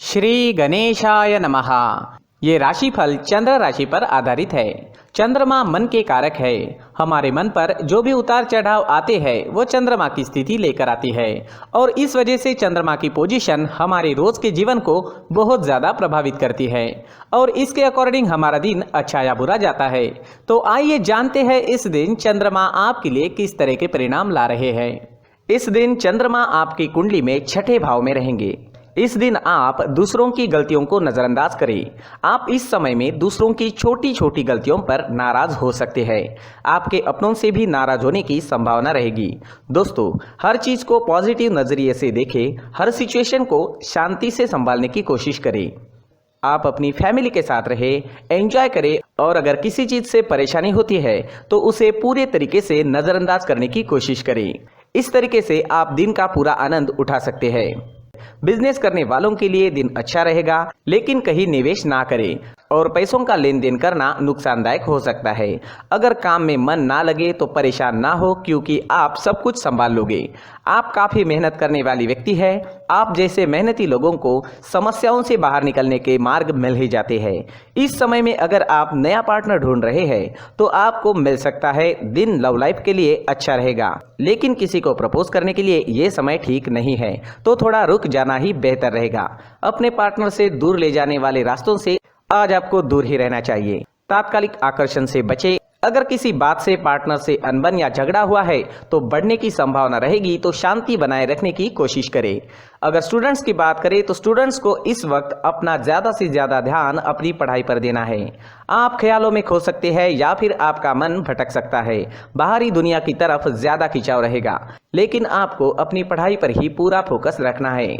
श्री गणेशाय नमः। ये राशिफल चंद्र राशि पर आधारित है। चंद्रमा मन के कारक है। हमारे मन पर जो भी उतार चढ़ाव आते हैं वो चंद्रमा की स्थिति लेकर आती है और इस वजह से चंद्रमा की पोजीशन हमारे रोज के जीवन को बहुत ज़्यादा प्रभावित करती है और इसके अकॉर्डिंग हमारा दिन अच्छा या बुरा जाता है। तो आइए जानते हैं इस दिन चंद्रमा आपके लिए किस तरह के परिणाम ला रहे हैं। इस दिन चंद्रमा आपकी कुंडली में छठे भाव में रहेंगे। इस दिन आप दूसरों की गलतियों को नज़रअंदाज करें। आप इस समय में दूसरों की छोटी छोटी गलतियों पर नाराज हो सकते हैं। आपके अपनों से भी नाराज होने की संभावना रहेगी। दोस्तों, हर चीज़ को पॉजिटिव नज़रिए से देखें। हर सिचुएशन को शांति से संभालने की कोशिश करें। आप अपनी फैमिली के साथ रहें, एंजॉय करें और अगर किसी चीज़ से परेशानी होती है तो उसे पूरे तरीके से नज़रअंदाज करने की कोशिश करें। इस तरीके से आप दिन का पूरा आनंद उठा सकते हैं। बिजनेस करने वालों के लिए दिन अच्छा रहेगा, लेकिन कहीं निवेश ना करें और पैसों का लेन देन करना नुकसानदायक हो सकता है। अगर काम में मन ना लगे तो परेशान ना हो, क्योंकि आप सब कुछ संभाल लोगे। आप काफ़ी मेहनत करने वाली व्यक्ति है। आप जैसे मेहनती लोगों को समस्याओं से बाहर निकलने के मार्ग मिल ही जाते हैं। इस समय में अगर आप नया पार्टनर ढूंढ रहे हैं तो आपको मिल सकता है। दिन लव लाइफ के लिए अच्छा रहेगा, लेकिन किसी को प्रपोज करने के लिए ये समय ठीक नहीं है, तो थोड़ा रुक जाना ही बेहतर रहेगा। अपने पार्टनर से दूर ले जाने वाले रास्तों से आज आपको दूर ही रहना चाहिए। तात्कालिक आकर्षण से बचें। अगर किसी बात से पार्टनर से अनबन या झगड़ा हुआ है तो बढ़ने की संभावना रहेगी, तो शांति बनाए रखने की कोशिश करें। अगर स्टूडेंट्स की बात करें तो स्टूडेंट्स को इस वक्त अपना ज़्यादा से ज़्यादा ध्यान अपनी पढ़ाई पर देना है। आप ख्यालों में खो सकते हैं या फिर आपका मन भटक सकता है। बाहरी दुनिया की तरफ ज़्यादा खिंचाव रहेगा, लेकिन आपको अपनी पढ़ाई पर ही पूरा फोकस रखना है,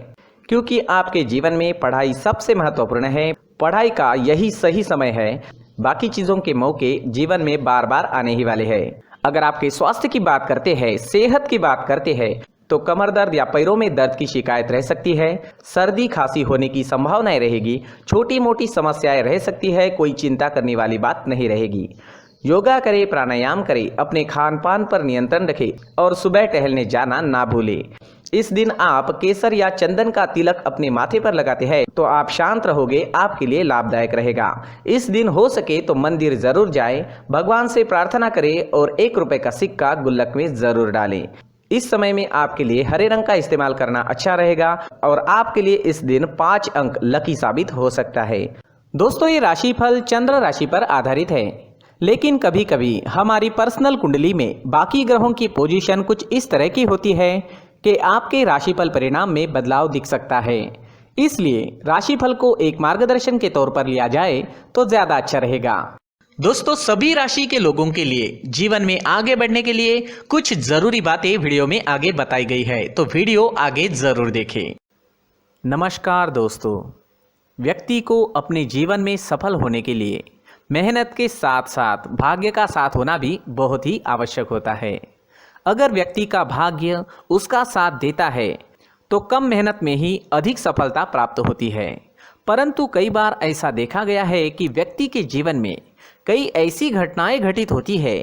क्योंकि आपके जीवन में पढ़ाई सबसे महत्वपूर्ण है। पढ़ाई का यही सही समय है। बाकी चीज़ों के मौके जीवन में बार बार आने ही वाले हैं। अगर आपके स्वास्थ्य की बात करते हैं, सेहत की बात करते हैं, तो कमर दर्द या पैरों में दर्द की शिकायत रह सकती है। सर्दी खांसी होने की संभावनाएं रहेगी। छोटी मोटी समस्याएं रह सकती है। कोई चिंता करने वाली बात नहीं रहेगी। योगा करें, प्राणायाम करें, अपने खान पान पर नियंत्रण रखें और सुबह टहलने जाना ना भूलें। इस दिन आप केसर या चंदन का तिलक अपने माथे पर लगाते हैं तो आप शांत रहोगे, आपके लिए लाभदायक रहेगा। इस दिन हो सके तो मंदिर जरूर जाएं, भगवान से प्रार्थना करें और 1 रुपए का सिक्का गुल्लक में जरूर डालें। इस समय में आपके लिए हरे रंग का इस्तेमाल करना अच्छा रहेगा और आपके लिए इस दिन 5 अंक लकी साबित हो सकता है। दोस्तों, ये राशिफल चंद्र राशि पर आधारित है, लेकिन कभी कभी हमारी पर्सनल कुंडली में बाकी ग्रहों की पोजीशन कुछ इस तरह की होती है कि आपके राशिफल परिणाम में बदलाव दिख सकता है। इसलिए राशिफल को एक मार्गदर्शन के तौर पर लिया जाए तो ज्यादा अच्छा रहेगा। दोस्तों, सभी राशि के लोगों के लिए जीवन में आगे बढ़ने के लिए कुछ जरूरी बातें वीडियो में आगे बताई गई है, तो वीडियो आगे जरूर देखें। नमस्कार दोस्तों, व्यक्ति को अपने जीवन में सफल होने के लिए मेहनत के साथ साथ भाग्य का साथ होना भी बहुत ही आवश्यक होता है। अगर व्यक्ति का भाग्य उसका साथ देता है तो कम मेहनत में ही अधिक सफलता प्राप्त होती है। परंतु कई बार ऐसा देखा गया है कि व्यक्ति के जीवन में कई ऐसी घटनाएं घटित होती है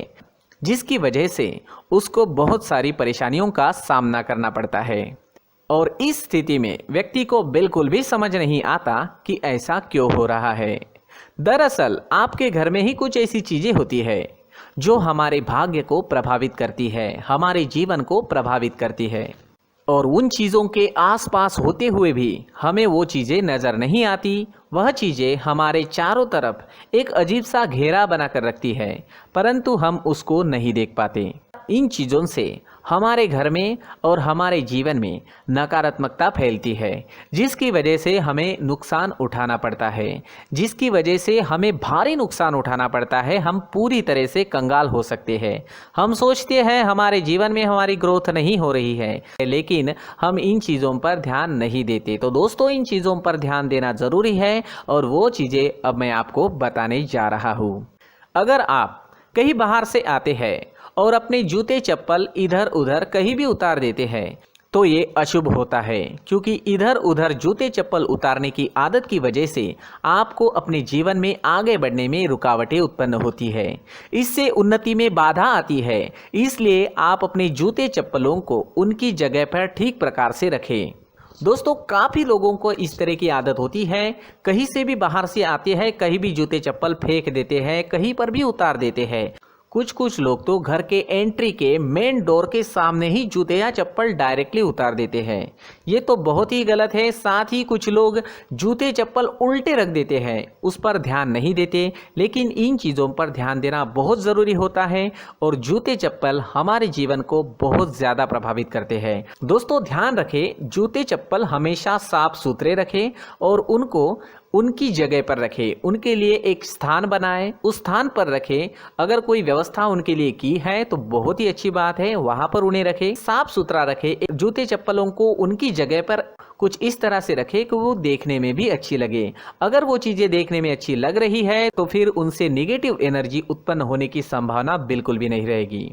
जिसकी वजह से उसको बहुत सारी परेशानियों का सामना करना पड़ता है और इस स्थिति में व्यक्ति को बिल्कुल भी समझ नहीं आता कि ऐसा क्यों हो रहा है। दरअसल आपके घर में ही कुछ ऐसी चीजें होती है जो हमारे भाग्य को प्रभावित करती है, हमारे जीवन को प्रभावित करती है और उन चीज़ों के आसपास होते हुए भी हमें वो चीज़ें नज़र नहीं आती। वह चीज़ें हमारे चारों तरफ एक अजीब सा घेरा बनाकर रखती है, परंतु हम उसको नहीं देख पाते। इन चीज़ों से हमारे घर में और हमारे जीवन में नकारात्मकता फैलती है, जिसकी वजह से हमें नुकसान उठाना पड़ता है, जिसकी वजह से हमें भारी नुकसान उठाना पड़ता है। हम पूरी तरह से कंगाल हो सकते हैं। हम सोचते हैं हमारे जीवन में हमारी ग्रोथ नहीं हो रही है, लेकिन हम इन चीज़ों पर ध्यान नहीं देते। तो दोस्तों, इन चीज़ों पर ध्यान देना ज़रूरी है और वो चीज़ें अब मैं आपको बताने जा रहा हूँ। अगर आप कहीं बाहर से आते हैं और अपने जूते चप्पल इधर उधर कहीं भी उतार देते हैं तो ये अशुभ होता है, क्योंकि इधर उधर जूते चप्पल उतारने की आदत की वजह से आपको अपने जीवन में आगे बढ़ने में रुकावटें उत्पन्न होती है। इससे उन्नति में बाधा आती है। इसलिए आप अपने जूते चप्पलों को उनकी जगह पर ठीक प्रकार से रखें। दोस्तों काफ़ी लोगों को इस तरह की आदत होती है, कहीं से भी बाहर से आते हैं, कहीं भी जूते चप्पल फेंक देते हैं, कहीं पर भी उतार देते हैं। कुछ लोग तो घर के एंट्री के मेन डोर के सामने ही जूते या चप्पल डायरेक्टली उतार देते हैं। ये तो बहुत ही गलत है। साथ ही कुछ लोग जूते चप्पल उल्टे रख देते हैं, उस पर ध्यान नहीं देते। लेकिन इन चीज़ों पर ध्यान देना बहुत ज़रूरी होता है और जूते चप्पल हमारे जीवन को बहुत ज़्यादा प्रभावित करते हैं। दोस्तों ध्यान रखें, जूते चप्पल हमेशा साफ सुथरे रखें और उनको उनकी जगह पर रखें। उनके लिए एक स्थान बनाएं, उस स्थान पर रखें। अगर कोई व्यवस्था उनके लिए की है तो बहुत ही अच्छी बात है, वहां पर उन्हें रखें। साफ सुथरा रखें। जूते चप्पलों को उनकी जगह पर कुछ इस तरह से रखें कि वो देखने में भी अच्छी लगे। अगर वो चीज़ें देखने में अच्छी लग रही है तो फिर उनसे निगेटिव एनर्जी उत्पन्न होने की संभावना बिल्कुल भी नहीं रहेगी।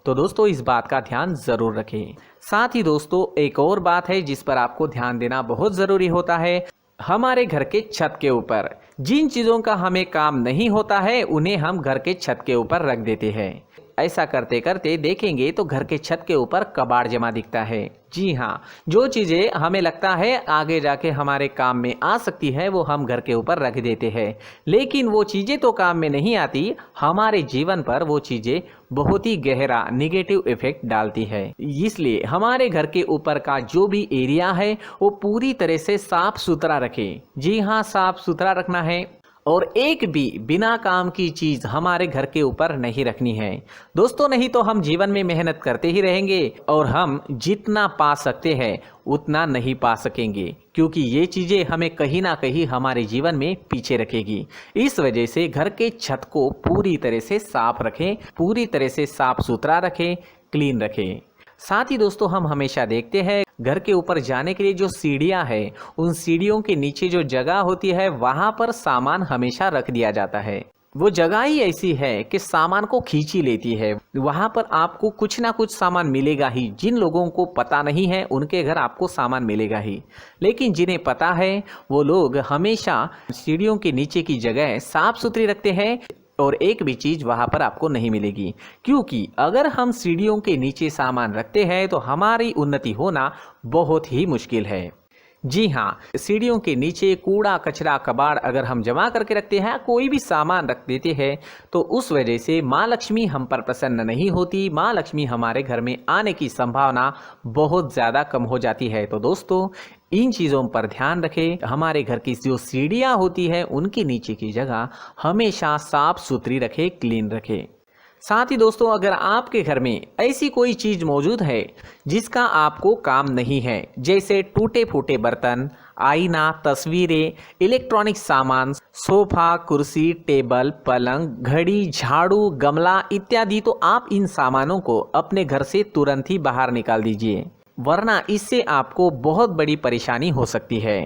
तो दोस्तों इस बात का ध्यान ज़रूर रखें। साथ ही दोस्तों एक और बात है जिस पर आपको ध्यान देना बहुत ज़रूरी होता है। हमारे घर के छत के ऊपर जिन चीज़ों का हमें काम नहीं होता है उन्हें हम घर के छत के ऊपर रख देते हैं। ऐसा करते करते देखेंगे तो घर के छत के ऊपर कबाड़ जमा दिखता है। जी हाँ, जो चीज़ें हमें लगता है आगे जाके हमारे काम में आ सकती है वो हम घर के ऊपर रख देते हैं, लेकिन वो चीज़ें तो काम में नहीं आती। हमारे जीवन पर वो चीज़ें बहुत ही गहरा निगेटिव इफेक्ट डालती है। इसलिए हमारे घर के ऊपर का जो भी एरिया है वो पूरी तरह से साफ सुथरा रखें। जी हाँ, साफ सुथरा रखना है और एक भी बिना काम की चीज़ हमारे घर के ऊपर नहीं रखनी है। दोस्तों नहीं तो हम जीवन में मेहनत करते ही रहेंगे और हम जितना पा सकते हैं उतना नहीं पा सकेंगे, क्योंकि ये चीज़ें हमें कहीं ना कहीं हमारे जीवन में पीछे रखेगी। इस वजह से घर के छत को पूरी तरह से साफ रखें, पूरी तरह से साफ सुथरा रखें, क्लीन रखें। साथ ही दोस्तों हम हमेशा देखते हैं घर के ऊपर जाने के लिए जो सीढ़ियां हैं, उन सीढ़ियों के नीचे जो जगह होती है वहां पर सामान हमेशा रख दिया जाता है। वो जगह ही ऐसी है कि सामान को खींची लेती है। वहां पर आपको कुछ ना कुछ सामान मिलेगा ही। जिन लोगों को पता नहीं है उनके घर आपको सामान मिलेगा ही, लेकिन जिन्हें पता है वो लोग हमेशा सीढ़ियों के नीचे की जगह साफ सुथरी रखते हैं और एक भी चीज़ वहाँ पर आपको नहीं मिलेगी। क्योंकि अगर हम सीढ़ियों के नीचे सामान रखते हैं तो हमारी उन्नति होना बहुत ही मुश्किल है। जी हाँ, सीढ़ियों के नीचे कूड़ा कचरा कबाड़ अगर हम जमा करके रखते हैं, कोई भी सामान रख देते हैं, तो उस वजह से माँ लक्ष्मी हम पर प्रसन्न नहीं होती। माँ लक्ष्मी हमारे घर में आने की संभावना बहुत ज़्यादा कम हो जाती है। तो दोस्तों इन चीज़ों पर ध्यान रखें। हमारे घर की जो सीढ़ियाँ होती है उनके नीचे की जगह हमेशा साफ सुथरी रखें, क्लीन रखें। साथ ही दोस्तों अगर आपके घर में ऐसी कोई चीज़ मौजूद है जिसका आपको काम नहीं है, जैसे टूटे फूटे बर्तन, आईना, तस्वीरें, इलेक्ट्रॉनिक सामान, सोफा, कुर्सी, टेबल, पलंग, घड़ी, झाड़ू, गमला इत्यादि, तो आप इन सामानों को अपने घर से तुरंत ही बाहर निकाल दीजिए, वरना इससे आपको बहुत बड़ी परेशानी हो सकती है।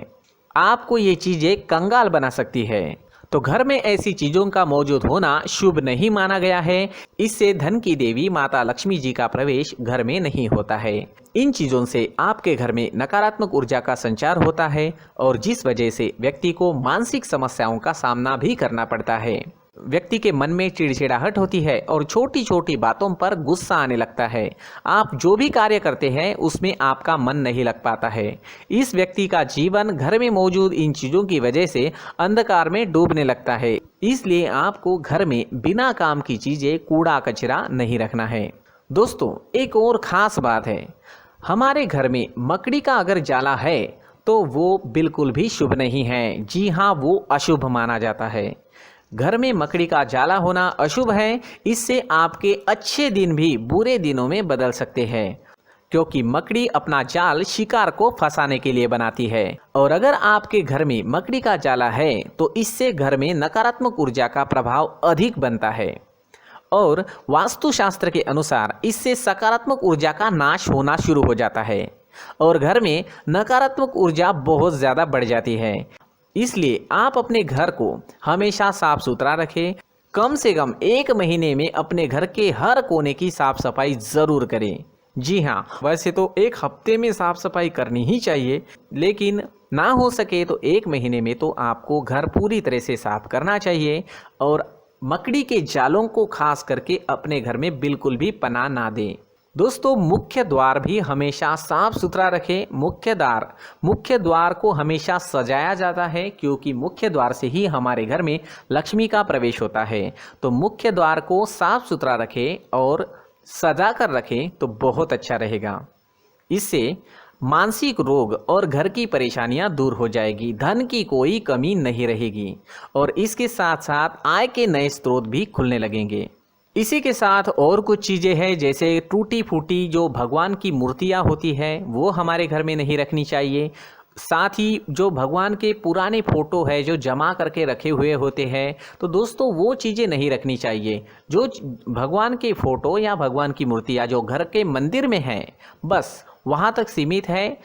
आपको ये चीज़ें कंगाल बना सकती है। तो घर में ऐसी चीज़ों का मौजूद होना शुभ नहीं माना गया है। इससे धन की देवी माता लक्ष्मी जी का प्रवेश घर में नहीं होता है। इन चीज़ों से आपके घर में नकारात्मक ऊर्जा का संचार होता है और जिस वजह से व्यक्ति को मानसिक समस्याओं का सामना भी करना पड़ता है। व्यक्ति के मन में चिड़चिड़ाहट होती है और छोटी छोटी बातों पर गुस्सा आने लगता है। आप जो भी कार्य करते हैं उसमें आपका मन नहीं लग पाता है। इस व्यक्ति का जीवन घर में मौजूद इन चीज़ों की वजह से अंधकार में डूबने लगता है। इसलिए आपको घर में बिना काम की चीज़ें, कूड़ा कचरा नहीं रखना है। दोस्तों एक और ख़ास बात है, हमारे घर में मकड़ी का अगर जाला है तो वो बिल्कुल भी शुभ नहीं है। जी हाँ, वो अशुभ माना जाता है। घर में मकड़ी का जाला होना अशुभ है। इससे आपके अच्छे दिन भी बुरे दिनों में बदल सकते हैं, क्योंकि मकड़ी अपना जाल शिकार को फंसाने के लिए बनाती है। और अगर आपके घर में मकड़ी का जाला है तो इससे घर में नकारात्मक ऊर्जा का प्रभाव अधिक बनता है और वास्तुशास्त्र के अनुसार इससे सकारात्मक ऊर्जा का नाश होना शुरू हो जाता है और घर में नकारात्मक ऊर्जा बहुत ज़्यादा बढ़ जाती है। इसलिए आप अपने घर को हमेशा साफ सुथरा रखें। कम से कम 1 महीने में अपने घर के हर कोने की साफ सफाई ज़रूर करें। जी हाँ, वैसे तो 1 हफ्ते में साफ सफाई करनी ही चाहिए, लेकिन ना हो सके तो 1 महीने में तो आपको घर पूरी तरह से साफ करना चाहिए। और मकड़ी के जालों को खास करके अपने घर में बिल्कुल भी पनाह ना दें। दोस्तों मुख्य द्वार भी हमेशा साफ सुथरा रखें। मुख्य द्वार को हमेशा सजाया जाता है, क्योंकि मुख्य द्वार से ही हमारे घर में लक्ष्मी का प्रवेश होता है। तो मुख्य द्वार को साफ सुथरा रखें और सजा कर रखें तो बहुत अच्छा रहेगा। इससे मानसिक रोग और घर की परेशानियां दूर हो जाएगी, धन की कोई कमी नहीं रहेगी और इसके साथ साथ आय के नए स्रोत भी खुलने लगेंगे। इसी के साथ और कुछ चीज़ें हैं, जैसे टूटी फूटी जो भगवान की मूर्तियां होती है वो हमारे घर में नहीं रखनी चाहिए। साथ ही जो भगवान के पुराने फोटो है जो जमा करके रखे हुए होते हैं, तो दोस्तों वो चीज़ें नहीं रखनी चाहिए। जो भगवान के फोटो या भगवान की मूर्तियाँ जो घर के मंदिर में हैं बस वहाँ तक सीमित है।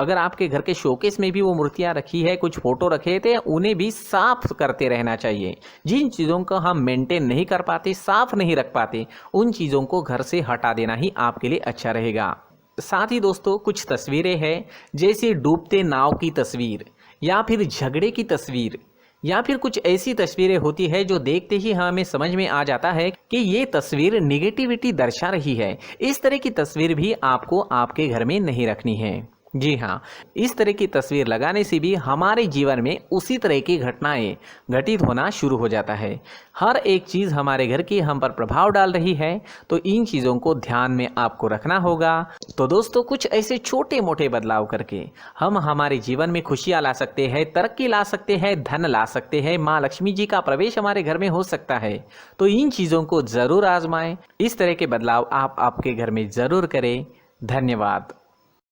अगर आपके घर के शोकेस में भी वो मूर्तियाँ रखी है, कुछ फोटो रखे थे, उन्हें भी साफ करते रहना चाहिए। जिन चीज़ों को हम मेंटेन नहीं कर पाते, साफ नहीं रख पाते, उन चीज़ों को घर से हटा देना ही आपके लिए अच्छा रहेगा। साथ ही दोस्तों कुछ तस्वीरें हैं, जैसे डूबते नाव की तस्वीर या फिर झगड़े की तस्वीर या फिर कुछ ऐसी तस्वीरें होती है जो देखते ही हमें समझ में आ जाता है कि ये तस्वीर निगेटिविटी दर्शा रही है। इस तरह की तस्वीर भी आपको आपके घर में नहीं रखनी है। जी हाँ, इस तरह की तस्वीर लगाने से भी हमारे जीवन में उसी तरह की घटनाएं घटित होना शुरू हो जाता है। हर एक चीज़ हमारे घर की हम पर प्रभाव डाल रही है, तो इन चीज़ों को ध्यान में आपको रखना होगा। तो दोस्तों कुछ ऐसे छोटे मोटे बदलाव करके हम हमारे जीवन में खुशियाँ ला सकते हैं, तरक्की ला सकते हैं, धन ला सकते हैं, माँ लक्ष्मी जी का प्रवेश हमारे घर में हो सकता है। तो इन चीज़ों को ज़रूर आजमाएं। इस तरह के बदलाव आप आपके घर में ज़रूर करें। धन्यवाद।